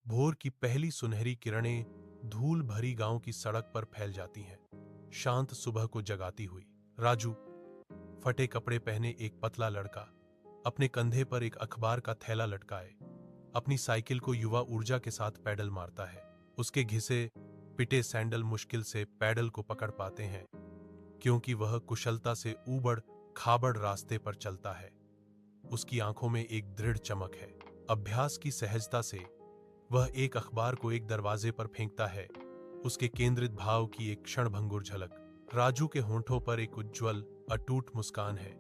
भोर की पहली सुनहरी किरणें धूल भरी गांव की सड़क पर फैल जाती हैं, शांत सुबह को जगाती हुई। राजू, फटे कपड़े पहने एक पतला लड़का, अपने कंधे पर एक अखबार का थैला लटकाए, अपनी साइकिल को युवा ऊर्जा के साथ पैडल मारता है। उसके घिसे पिटे सैंडल मुश्किल से पैडल को पकड़ पाते हैं, क्योंकि वह कुशलता से ऊबड़ खाबड़ रास्ते पर चलता है। उसकी आंखों में एक दृढ़ चमक है। अभ्यास की सहजता से वह एक अखबार को एक दरवाजे पर फेंकता है। उसके केंद्रित भाव की एक क्षणभंगुर झलक। राजू के होंठों पर एक उज्ज्वल अटूट मुस्कान है,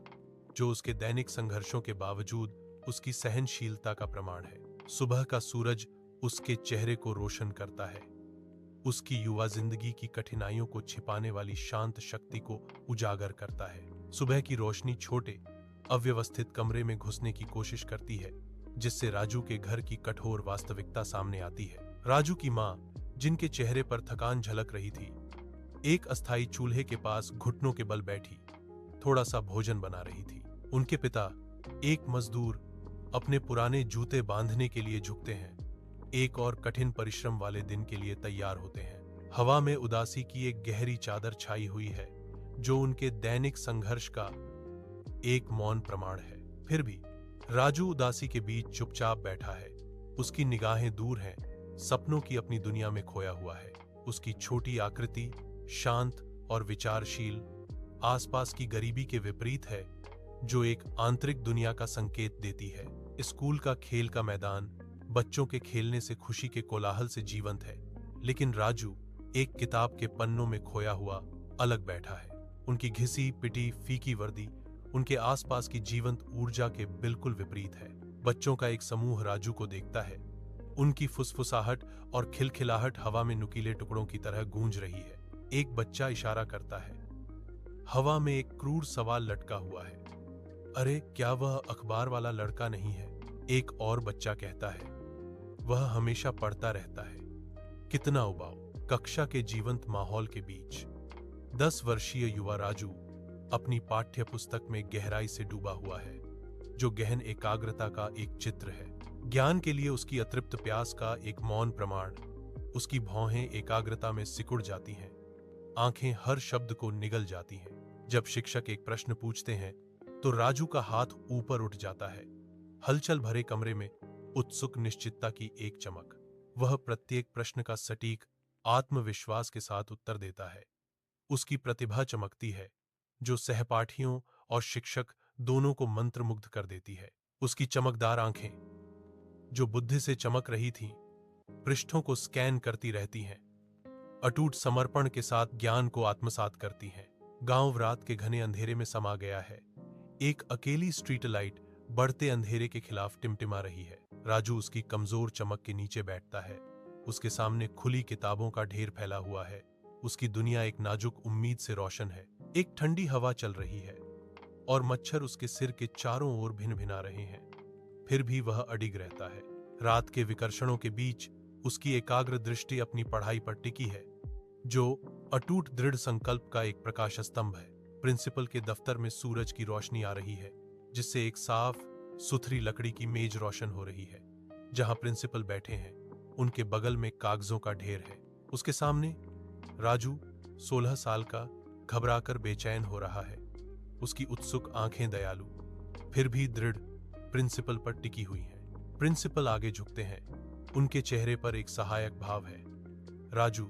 जो उसके दैनिक संघर्षों के बावजूद उसकी सहनशीलता का प्रमाण है। सुबह का सूरज उसके चेहरे को रोशन करता है, उसकी युवा जिंदगी की कठिनाइयों को छिपाने वाली शांत शक्ति को उजागर करता है। सुबह की रोशनी छोटे अव्यवस्थित कमरे में घुसने की कोशिश करती है, जिससे राजू के घर की कठोर वास्तविकता सामने आती है। राजू की मां, जिनके चेहरे पर थकान झलक रही थी, एक अस्थायी चूल्हे के पास घुटनों के बल बैठी थोड़ा सा भोजन बना रही थी। उनके पिता, एक मजदूर, अपने पुराने जूते बांधने के लिए झुकते हैं, एक और कठिन परिश्रम वाले दिन के लिए तैयार होते हैं। हवा में उदासी की एक गहरी चादर छाई हुई है, जो उनके दैनिक संघर्ष का एक मौन प्रमाण है। फिर भी राजू उदासी के बीच चुपचाप बैठा है। उसकी निगाहें दूर हैं, सपनों की अपनी दुनिया में खोया हुआ है। उसकी छोटी आकृति शांत और विचारशील, आसपास की गरीबी के विपरीत है, जो एक आंतरिक दुनिया का संकेत देती है। स्कूल का खेल का मैदान बच्चों के खेलने से, खुशी के कोलाहल से जीवंत है, लेकिन राजू एक किताब के पन्नों में खोया हुआ अलग बैठा है। उनकी घिसी पिटी फीकी वर्दी उनके आसपास की जीवंत ऊर्जा के बिल्कुल विपरीत है। बच्चों का एक समूह राजू को देखता है। उनकी फुसफुसाहट और खिलखिलाहट हवा में नुकीले टुकड़ों की तरह गूंज रही है। एक बच्चा इशारा करता है। हवा में एक क्रूर सवाल लटका हुआ है, अरे क्या वह अखबार वाला लड़का नहीं है? एक और बच्चा कहता है, वह हमेशा पढ़ता रहता है। कितना उबाऊ। कक्षा के जीवंत माहौल के बीच 10 वर्षीय युवा राजू अपनी पाठ्य पुस्तक में गहराई से डूबा हुआ है, जो गहन एकाग्रता का एक चित्र है। ज्ञान के लिए उसकी अतृप्त प्यास का एक मौन प्रमाण। उसकी भौहें एकाग्रता में सिकुड़ जाती हैं, आंखें हर शब्द को निगल जाती हैं। जब शिक्षक एक प्रश्न पूछते हैं, तो राजू का हाथ ऊपर उठ जाता है। हलचल भरे कमरे में उत्सुक निश्चितता की एक चमक। वह प्रत्येक प्रश्न का सटीक आत्मविश्वास के साथ उत्तर देता है। उसकी प्रतिभा चमकती है, जो सहपाठियों और शिक्षक दोनों को मंत्रमुग्ध कर देती है। उसकी चमकदार आंखें, जो बुद्धि से चमक रही थीं, पृष्ठों को स्कैन करती रहती हैं, अटूट समर्पण के साथ ज्ञान को आत्मसात करती हैं। गांव रात के घने अंधेरे में समा गया है। एक अकेली स्ट्रीट लाइट बढ़ते अंधेरे के खिलाफ टिमटिमा रही है। राजू उसकी कमजोर चमक के नीचे बैठता है। उसके सामने खुली किताबों का ढेर फैला हुआ है। उसकी दुनिया एक नाजुक उम्मीद से रोशन है। एक ठंडी हवा चल रही है और मच्छर उसके सिर के चारों ओर भिन भिना रहे हैं। फिर भी वह अडिग रहता है। रात के विकर्षणों के बीच उसकी एकाग्र दृष्टि अपनी पढ़ाई पर टिकी है, जो अटूट दृढ़ संकल्प का एक प्रकाश स्तंभ है। प्रिंसिपल के दफ्तर में सूरज की रोशनी आ रही है, जिससे एक साफ सुथरी लकड़ी की मेज रोशन हो रही है। जहां प्रिंसिपल बैठे हैं, उनके बगल में कागजों का ढेर है। उसके सामने राजू, 16 साल का, घबराकर बेचैन हो रहा है। उसकी उत्सुक आंखें दयालु, फिर भी दृढ़, प्रिंसिपल पर टिकी हुई हैं। प्रिंसिपल आगे झुकते हैं। उनके चेहरे पर एक सहायक भाव है। राजू,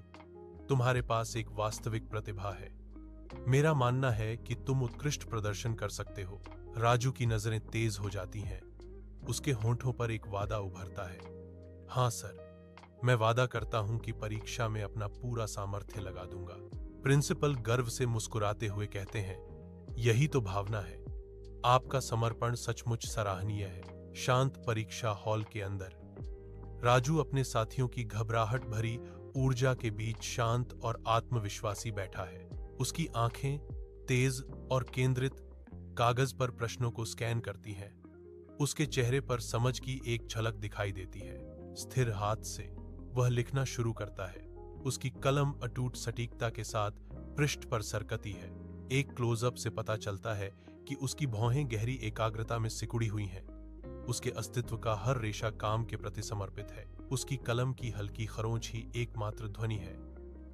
तुम्हारे पास एक वास्तविक प्रतिभा है। मेरा मानना है कि तुम उत्कृष्ट प्रदर्शन कर सकते हो। राजू की नजरें तेज हो जाती हैं। उसके होंठों पर एक वादा उभरता है। हाँ सर, मैं वादा करता हूं कि परीक्षा में अपना पूरा सामर्थ्य लगा दूंगा। प्रिंसिपल गर्व से मुस्कुराते हुए कहते हैं, यही तो भावना है। आपका समर्पण सचमुच सराहनीय है। शांत परीक्षा हॉल के अंदर राजू अपने साथियों की घबराहट भरी ऊर्जा के बीच शांत और आत्मविश्वासी बैठा है। उसकी आंखें तेज और केंद्रित, कागज पर प्रश्नों को स्कैन करती हैं। उसके चेहरे पर समझ की एक झलक दिखाई देती है। स्थिर हाथ से वह लिखना शुरू करता है। उसकी कलम अटूट सटीकता के साथ पृष्ठ पर सरकती है। एक क्लोजअप से पता चलता है कि उसकी भौहें गहरी एकाग्रता में सिकुड़ी हुई हैं। उसके अस्तित्व का हर रेशा काम के प्रति समर्पित है। उसकी कलम की हल्की खरोंच ही एकमात्र ध्वनि है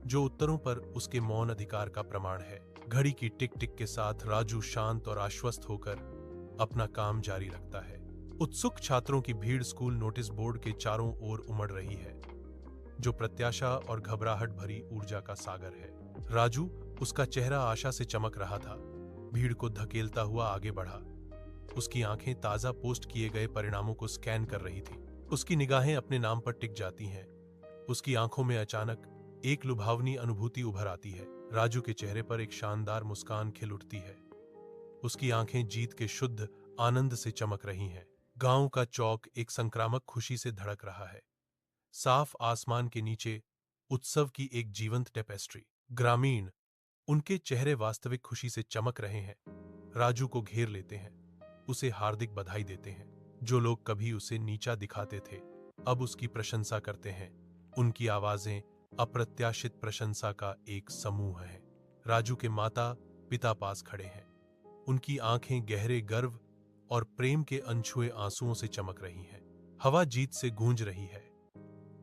जो उत्तरों पर उसके मौन अधिकार का प्रमाण है। घड़ी की टिक टिक के साथ राजू शांत और आश्वस्त होकर अपना काम जारी रखता है। उत्सुक छात्रों की भीड़ स्कूल नोटिस बोर्ड के चारों ओर उमड़ रही है, जो प्रत्याशा और घबराहट भरी ऊर्जा का सागर है। राजू, उसका चेहरा आशा से चमक रहा था, भीड़ को धकेलता हुआ आगे बढ़ा। उसकी आंखें ताजा पोस्ट किए गए परिणामों को स्कैन कर रही थी। उसकी निगाहें अपने नाम पर टिक जाती हैं। उसकी आंखों में अचानक एक लुभावनी अनुभूति उभर आती है। राजू के चेहरे पर एक शानदार मुस्कान खिल उठती है। उसकी आंखें जीत के शुद्ध आनंद से चमक रही हैं। गांव का चौक एक संक्रामक खुशी से धड़क रहा है। साफ आसमान के नीचे उत्सव की एक जीवंत टेपेस्ट्री। ग्रामीण, उनके चेहरे वास्तविक खुशी से चमक रहे हैं। राजू को घेर लेते हैं, उसे हार्दिक बधाई देते हैं। जो लोग कभी उसे नीचा दिखाते थे, अब उसकी प्रशंसा करते हैं। उनकी आवाजें अप्रत्याशित प्रशंसा का एक समूह है। राजू के माता पिता पास खड़े हैं। उनकी आंखें गहरे गर्व और प्रेम के अनछुए आंसुओं से चमक रही हैं। हवा जीत से गूंज रही है।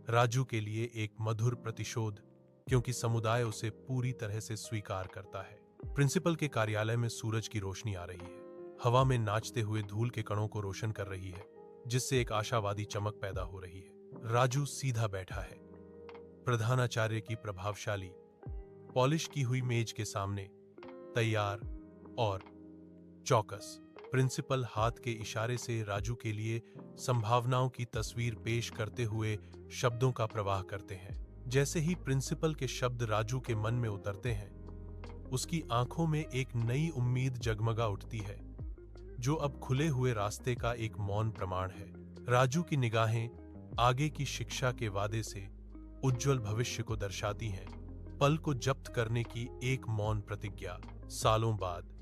राजू के लिए एक मधुर प्रतिशोध, क्योंकि समुदाय उसे पूरी तरह से स्वीकार करता है। प्रिंसिपल के कार्यालय में सूरज की रोशनी आ रही है। हवा में नाचते हुए धूल के कणों को रोशन कर रही है, जिससे एक आशावादी चमक पैदा हो रही है। राजू सीधा बैठा है, प्रधानाचार्य की प्रभावशाली पॉलिश की हुई मेज के सामने, तैयार और चौकस। प्रिंसिपल हाथ के इशारे से राजू के लिए संभावनाओं की तस्वीर पेश करते हुए शब्दों का प्रवाह करते हैं। जैसे ही प्रिंसिपल के शब्द राजू के मन में उतरते हैं, उसकी आंखों में एक नई उम्मीद जगमगा उठती है, जो अब खुले हुए रास्ते का एक मौन प्रमाण है। राजू की निगाहें आगे की शिक्षा के वादे से उज्जवल भविष्य को दर्शाती हैं। पल को जब्त करने की एक मौन प्रतिज्ञा। सालों बाद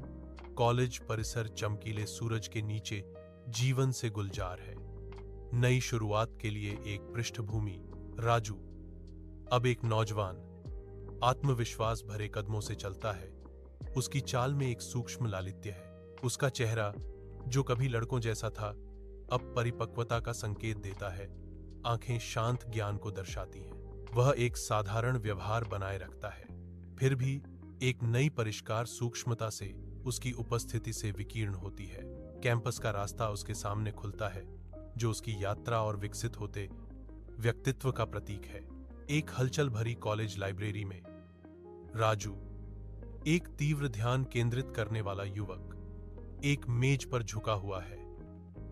कॉलेज परिसर चमकीले सूरज के नीचे जीवन से गुलजार है। नई शुरुआत के लिए एक पृष्ठभूमि। राजू अब एक नौजवान, आत्मविश्वास भरे कदमों से चलता है। उसकी चाल में एक सूक्ष्म लालित्य है। उसका चेहरा, जो कभी लड़कों जैसा था, अब परिपक्वता का संकेत देता है। आंखें शांत ज्ञान को दर्शाती हैं। वह एक साधारण व्यवहार बनाए रखता है, फिर भी एक नई परिष्कार सूक्ष्मता से उसकी उपस्थिति से विकीर्ण होती है। कैंपस का रास्ता उसके सामने खुलता है, जो उसकी यात्रा और विकसित होते व्यक्तित्व का प्रतीक है। एक हलचल भरी कॉलेज लाइब्रेरी में राजू, एक तीव्र ध्यान केंद्रित करने वाला युवक, एक मेज पर झुका हुआ है,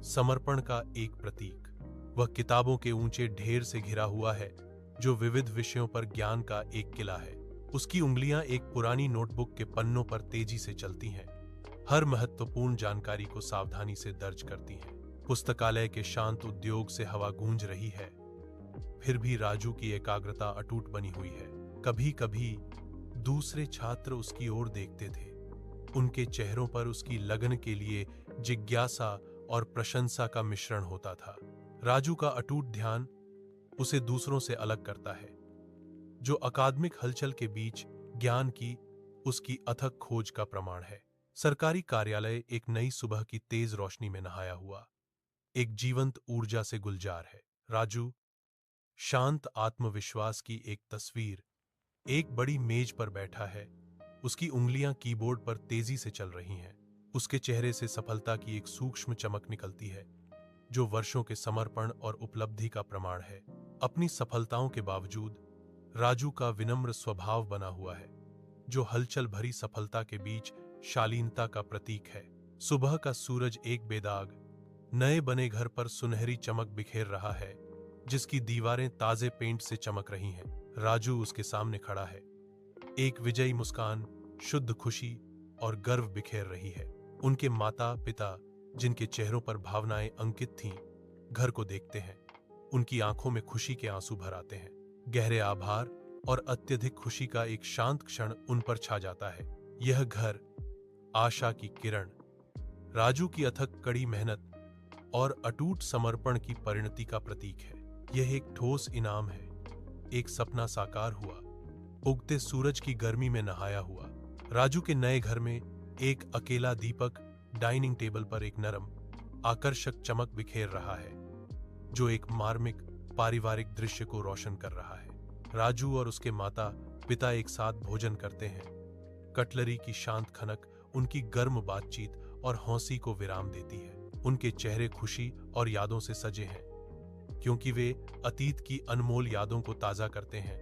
समर्पण का एक प्रतीक। वह किताबों के ऊंचे ढेर से घिरा हुआ है, जो विविध विषयों पर ज्ञान का एक किला है। उसकी उंगलियां एक पुरानी नोटबुक के पन्नों पर तेजी से चलती हैं, हर महत्वपूर्ण जानकारी को सावधानी से दर्ज करती हैं। पुस्तकालय के शांत उद्योग से हवा गूंज रही है, फिर भी राजू की एकाग्रता अटूट बनी हुई है। कभी कभी दूसरे छात्र उसकी ओर देखते थे। उनके चेहरों पर उसकी लगन के लिए जिज्ञासा और प्रशंसा का मिश्रण होता था। राजू का अटूट ध्यान उसे दूसरों से अलग करता है, जो अकादमिक हलचल के बीच ज्ञान की उसकी अथक खोज का प्रमाण है। सरकारी कार्यालय एक नई सुबह की तेज रोशनी में नहाया हुआ, एक जीवंत ऊर्जा से गुलजार है। राजू, शांत आत्मविश्वास की एक तस्वीर, एक बड़ी मेज पर बैठा है। उसकी उंगलियां कीबोर्ड पर तेजी से चल रही हैं। उसके चेहरे से सफलता की एक सूक्ष्म चमक निकलती है, जो वर्षों के समर्पण और उपलब्धि का प्रमाण है। अपनी सफलताओं के बावजूद राजू का विनम्र स्वभाव बना हुआ है, जो हलचल भरी सफलता के बीच शालीनता का प्रतीक है। सुबह का सूरज एक बेदाग नए बने घर पर सुनहरी चमक बिखेर रहा है, जिसकी दीवारें ताजे पेंट से चमक रही हैं। राजू उसके सामने खड़ा है, एक विजयी मुस्कान, शुद्ध खुशी और गर्व बिखेर रही है। उनके माता पिता, जिनके चेहरों पर भावनाएं अंकित थीं, घर को देखते हैं। उनकी आंखों में खुशी के आंसू भर आते हैं। गहरे आभार और अत्यधिक खुशी का एक शांत क्षण उन पर छा जाता है। यह घर आशा की किरण, राजू की अथक कड़ी मेहनत और अटूट समर्पण की परिणति का प्रतीक है। यह एक ठोस इनाम है, एक सपना साकार हुआ, उगते सूरज की गर्मी में नहाया हुआ। राजू के नए घर में एक अकेला दीपक डाइनिंग टेबल पर एक नरम, आकर्षक चमक बिखेर रहा है, जो एक मार्मिक पारिवारिक दृश्य को रोशन कर रहा है। राजू और उसके माता पिता एक साथ भोजन करते हैं। कटलरी की शांत खनक उनकी गर्म बातचीत और हंसी को विराम देती है। उनके चेहरे खुशी और यादों से सजे हैं, क्योंकि वे अतीत की अनमोल यादों को ताजा करते हैं,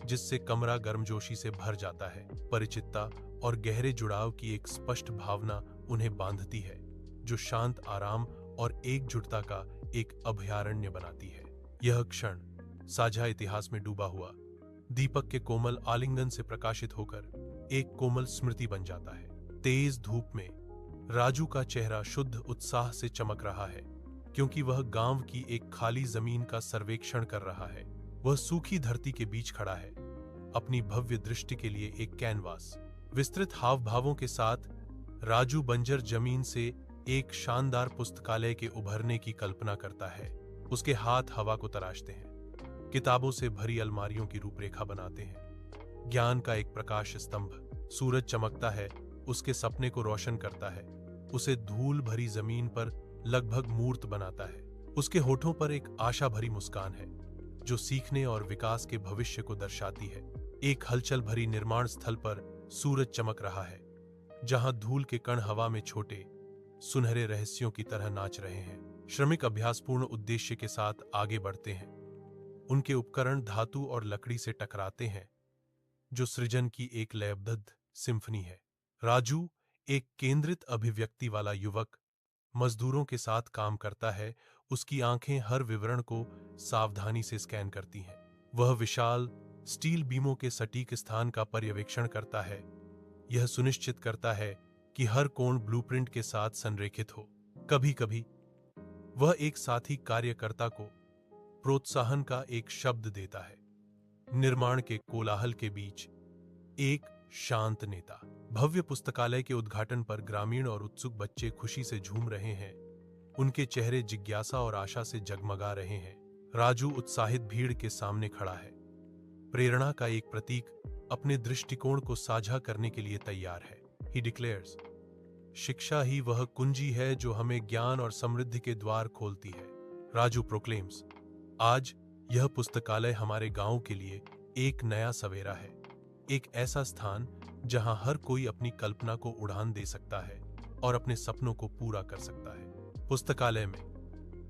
जिससे कमरा गर्मजोशी से भर जाता है। परिचितता और गहरे जुड़ाव की एक स्पष्ट भावना उन्हें बांधती है, जो शांत आराम और एकजुटता का एक अभयारण्य बनाती है। यह क्षण साझा इतिहास में डूबा हुआ दीपक के कोमल आलिंगन से प्रकाशित होकर एक कोमल स्मृति बन जाता है। तेज धूप में राजू का चेहरा शुद्ध उत्साह से चमक रहा है, क्योंकि वह गांव की एक खाली जमीन का सर्वेक्षण कर रहा है। वह सूखी धरती के बीच खड़ा है, अपनी भव्य दृष्टि के लिए एक कैनवास। विस्तृत हाव भावों के साथ राजू बंजर जमीन से एक शानदार पुस्तकालय के उभरने की कल्पना करता है। उसके हाथ हवा को तराशते हैं, किताबों से भरी अलमारियों की रूपरेखा बनाते हैं। ज्ञान का एक प्रकाश स्तंभ, सूरज चमकता है, उसके सपने को रोशन करता है, उसे धूल भरी जमीन पर लगभग मूर्त बनाता है। उसके होठों पर एक आशा भरी मुस्कान है, जो सीखने और विकास के भविष्य को दर्शाती है। एक हलचल भरी निर्माण स्थल पर सूरज चमक रहा है, जहां धूल के कण हवा में छोटे सुनहरे रहस्यों की तरह नाच रहे हैं। श्रमिक अभ्यासपूर्ण उद्देश्य के साथ आगे बढ़ते हैं। उनके उपकरण धातु और लकड़ी से टकराते हैं, जो सृजन की एक लयबद्ध सिम्फनी है। राजू, एक केंद्रित अभिव्यक्ति वाला युवक, मजदूरों के साथ काम करता है। उसकी आंखें हर विवरण को सावधानी से स्कैन करती हैं। वह विशाल स्टील बीमों के सटीक स्थान का पर्यवेक्षण करता है, यह सुनिश्चित करता है कि हर कोण ब्लूप्रिंट के साथ संरेखित हो। कभी कभी वह एक साथी कार्यकर्ता को प्रोत्साहन का एक शब्द देता है। निर्माण के कोलाहल के बीच एक शांत नेता। भव्य पुस्तकालय के उद्घाटन पर ग्रामीण और उत्सुक बच्चे खुशी से झूम रहे हैं। उनके चेहरे जिज्ञासा और आशा से जगमगा रहे हैं। राजू उत्साहित भीड़ के सामने खड़ा है, प्रेरणा का एक प्रतीक, अपने दृष्टिकोण को साझा करने के लिए तैयार है। ही डिक्लेयर्स, शिक्षा ही वह कुंजी है जो हमें ज्ञान और समृद्धि के द्वार खोलती है। राजू प्रोक्लेम्स, आज यह पुस्तकालय हमारे गांव के लिए एक नया सवेरा है, एक ऐसा स्थान जहां हर कोई अपनी कल्पना को उड़ान दे सकता है और अपने सपनों को पूरा कर सकता है। पुस्तकालय में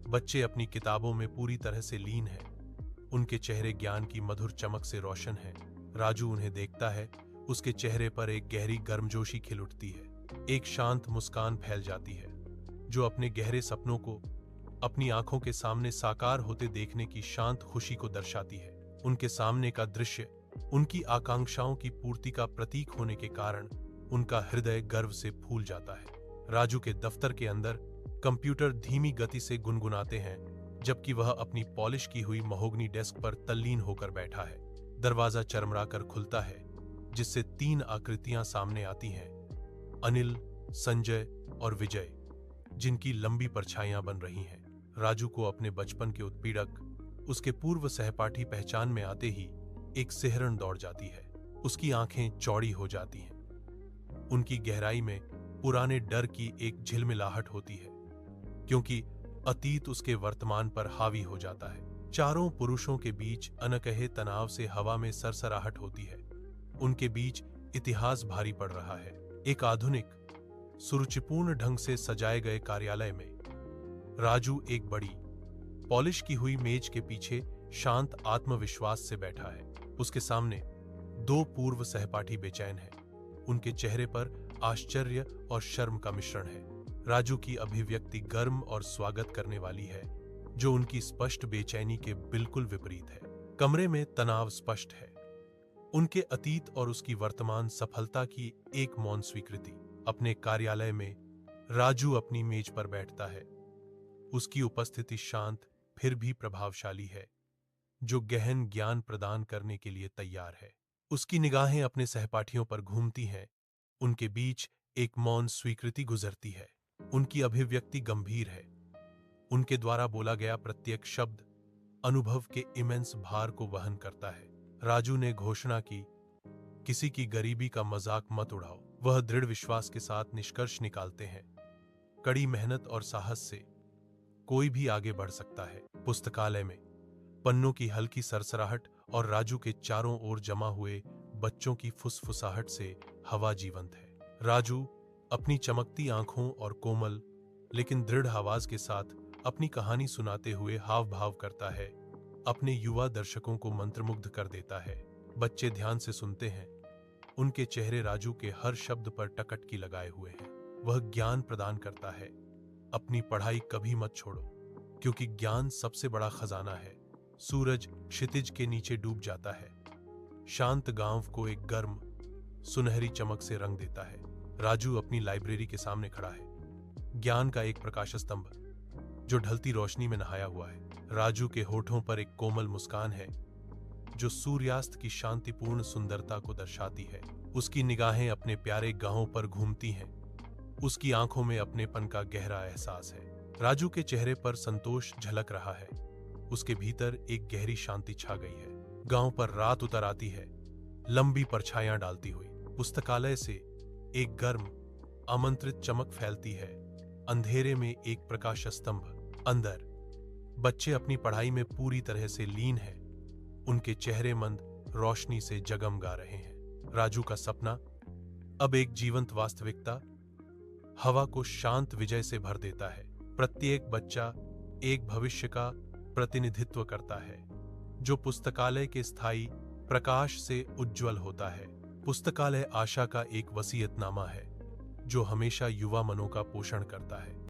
बच्चे अपनी किताबों में पूरी तरह से लीन हैं। उनके चेहरे ज्ञान की मधुर चमक से रोशन हैं। राजू उन्हें देखता है, उसके चेहरे पर एक गहरी गर्मजोशी खिल उठती है। एक शांत मुस्कान फैल जाती है, जो अपने गहरे सपनों को अपनी आंखों के सामने साकार होते देखने की शांत खुशी को दर्शाती है। उनके सामने का दृश्य उनकी आकांक्षाओं की पूर्ति का प्रतीक होने के कारण उनका हृदय गर्व से फूल जाता है। राजू के दफ्तर के अंदर कंप्यूटर धीमी गति से गुनगुनाते हैं, जबकि वह अपनी पॉलिश की हुई महोगनी डेस्क पर तल्लीन होकर बैठा है। दरवाजा चरमराकर खुलता है, जिससे 3 आकृतियां सामने आती हैं, अनिल, संजय और विजय, जिनकी लंबी परछाइयां बन रही हैं। राजू को अपने बचपन के उत्पीड़क, उसके पूर्व सहपाठी पहचान में आते ही एक सिहरन दौड़ जाती है। उसकी आंखें चौड़ी हो जाती हैं। उनकी गहराई में पुराने डर की एक झिलमिलाहट होती है, क्योंकि अतीत उसके वर्तमान पर हावी हो जाता है। चारों पुरुषों के बीच अनकहे तनाव से हवा में सरसराहट होती है। उनके बीच इतिहास भारी पड़ रहा है। एक आधुनिक, सुरुचिपूर्ण ढंग से सजाए गए कार्यालय में राजू एक बड़ी, पॉलिश की हुई मेज के पीछे शांत आत्मविश्वास से बैठा है। उसके सामने 2 पूर्व सहपाठी बेचैन हैं। उनके चेहरे पर आश्चर्य और शर्म का मिश्रण है। राजू की अभिव्यक्ति गर्म और स्वागत करने वाली है, जो उनकी स्पष्ट बेचैनी के बिल्कुल विपरीत है। कमरे में तनाव स्पष्ट है, उनके अतीत और उसकी वर्तमान सफलता की एक मौन स्वीकृति। अपने कार्यालय में राजू अपनी मेज पर बैठता है। उसकी उपस्थिति शांत फिर भी प्रभावशाली है, जो गहन ज्ञान प्रदान करने के लिए तैयार है। उसकी निगाहें अपने सहपाठियों पर घूमती हैं। उनके बीच एक मौन स्वीकृति गुजरती है। उनकी अभिव्यक्ति गंभीर है। उनके द्वारा बोला गया प्रत्येक शब्द अनुभव के इमेंस भार को वहन करता है। राजू ने घोषणा की, किसी की गरीबी का मजाक मत उड़ाओ। वह दृढ़ विश्वास के साथ निष्कर्ष निकालते हैं, कड़ी मेहनत और साहस से कोई भी आगे बढ़ सकता है। पुस्तकालय में पन्नों की हल्की सरसराहट और राजू के चारों ओर जमा हुए बच्चों की फुसफुसाहट से हवा जीवंत है। राजू अपनी चमकती आंखों और कोमल लेकिन दृढ़ आवाज के साथ अपनी कहानी सुनाते हुए हाव भाव करता है, अपने युवा दर्शकों को मंत्रमुग्ध कर देता है। बच्चे ध्यान से सुनते हैं, उनके चेहरे राजू के हर शब्द पर टकटकी लगाए हुए हैं। वह ज्ञान प्रदान करता है, अपनी पढ़ाई कभी मत छोड़ो, क्योंकि ज्ञान सबसे बड़ा खजाना है। सूरज क्षितिज के नीचे डूब जाता है, शांत गांव को एक गर्म सुनहरी चमक से रंग देता है। राजू अपनी लाइब्रेरी के सामने खड़ा है, ज्ञान का एक प्रकाश स्तंभ जो ढलती रोशनी में नहाया हुआ है। राजू के होठों पर एक कोमल मुस्कान है जो सूर्यास्त की शांतिपूर्ण सुंदरता को दर्शाती है। उसकी निगाहें अपने प्यारे गांवों पर घूमती हैं, उसकी आंखों में अपनेपन का गहरा एहसास है। राजू के चेहरे पर संतोष झलक रहा है, उसके भीतर एक गहरी शांति छा गई है। गांव पर रात उतर आती है, लंबी परछाइयां डालती हुई। पुस्तकालय से एक गर्म आमंत्रित चमक फैलती है, अंधेरे में एक प्रकाश स्तंभ। अंदर बच्चे अपनी पढ़ाई में पूरी तरह से लीन हैं, उनके चेहरे मंद रोशनी से जगमगा रहे हैं। राजू का सपना अब एक जीवंत वास्तविकता हवा को शांत विजय से भर देता है। प्रत्येक बच्चा एक भविष्य का प्रतिनिधित्व करता है जो पुस्तकालय के स्थायी प्रकाश से उज्जवल होता है। पुस्तकालय आशा का एक वसीयतनामा है जो हमेशा युवा मनों का पोषण करता है।